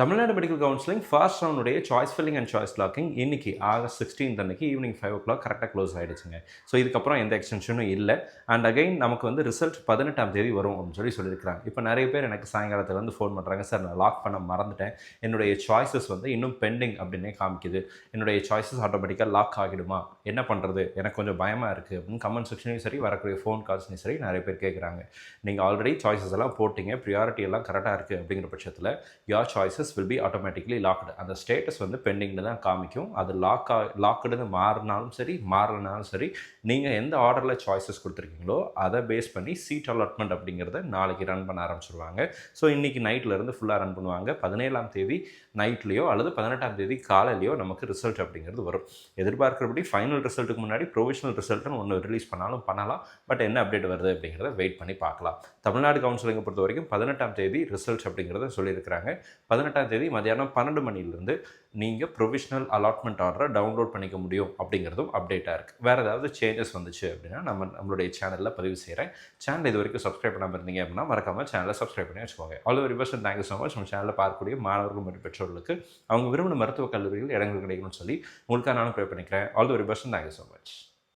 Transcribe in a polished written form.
Tamil Nadu medical counselling first ரவுண்டுடைய choice filling and choice locking இன்னைக்கு August 16 அன்னைக்கு evening 5 கரெக்டாக close ஆகிடுச்சுங்க. So இதுக்கப்புறம் எந்த எக்ஸ்டென்ஷனும் இல்லை. அண்ட் அகைன் நமக்கு வந்து ரிசல்ட் 18ஆம் தேதி வரும் அப்படின்னு சொல்லியிருக்காங்க. இப்போ நிறைய பேர் எனக்கு சாயங்காலத்தில் வந்து ஃபோன் பண்ணுறாங்க, சார் நான் லாக் பண்ண மறந்துட்டேன், என்னுடைய சாய்ஸஸ் வந்து இன்னும் பெண்டிங் அப்படின்னே காமிக்குது, என்னுடைய சாய்ஸஸ் ஆட்டோமேட்டிக்காக லாக் ஆகிடுமா, என்ன பண்ணுறது, எனக்கு கொஞ்சம் பயமாக இருக்குது அப்படின்னு கமெண்ட் செக்ஷனையும் சரி வரக்கூடிய ஃபோன் கால்ஸ்லையும் சரி நிறைய பேர் கேட்குறாங்க. நீங்கள் ஆல்ரெடி சாய்ஸஸ் எல்லாம் போட்டிங்க, ப்ரியாரிட்டி எல்லாம் கரெக்டாக இருக்குது அப்படிங்கிற பட்சத்தில் your choices will be automatically locked. அந்த ஸ்டேட்டஸ் வந்து பெண்டிங்னு தான் காமிக்கும். அது லாக்குடுன்னு மாறினாலும் சரி மாறலனாலும் சரி, நீங்கள் எந்த ஆர்டரில் சாய்ஸஸ் கொடுத்துருக்கீங்களோ அதை பேஸ் பண்ணி சீட் அலாட்மெண்ட் அப்படிங்கிறத நாளைக்கு ரன் பண்ண ஆரம்பிச்சிருவாங்க. ஸோ இன்றைக்கி நைட்லேருந்து ஃபுல்லாக ரன் பண்ணுவாங்க. 17ஆம் தேதி நைட்லேயோ அல்லது 18ஆம் தேதி காலையிலையோ நமக்கு ரிசல்ட் அப்படிங்கிறது வரும். எதிர்பார்க்கிறபடி ஃபைனல் ரிசல்ட்டுக்கு முன்னாடி ப்ரொவிஷனல் ரிசல்ட்டுன்னு ஒன்று ரிலீஸ் பண்ணாலும் பண்ணலாம். பட் என்ன அப்டேட் வருது அப்படிங்கிறத வெயிட் பண்ணி பார்க்கலாம். தமிழ்நாடு கவுன்சிலிங்கை பொறுத்த வரைக்கும் 18ஆம் தேதி ரிசல்ட் அப்படிங்கிறத சொல்லியிருக்கிறாங்க. 18ஆம் தேதி மதியானம் 12 மணிலேருந்து நீங்கள் ப்ரொவிஷனல் அலாட்மெண்ட் ஆர்டரை டவுன்லோட் பண்ணிக்க முடியும் அப்படிங்கிறதும் அப்டேட்டாக இருக்குது. வேறு ஏதாவது சேஞ்சஸ் வந்துச்சு அப்படின்னா நம்மளுடைய சேனலில் பதிவு செய்கிறேன். சேனல் இது வரைக்கும் சப்ஸ்கிரைப் பண்ணாமல் இருந்தீங்க அப்படின்னா மறக்காமல் சேனலை சப்ஸ்கிரைப் பண்ணி வச்சுக்கோங்க. All over reverse thank you so much. நம்ம சேனலில் பார்க்கக்கூடிய மாணவர்கள் மற்றும் பெற்றோர்களுக்கு அவங்க விரும்பின மருத்துவக் கல்லூரிகள் இடங்கள் கிடைக்கணும்னு சொல்லி உங்களுக்காக நானும் ப்ரே பண்ணிக்கிறேன். All over reverse thank you so much.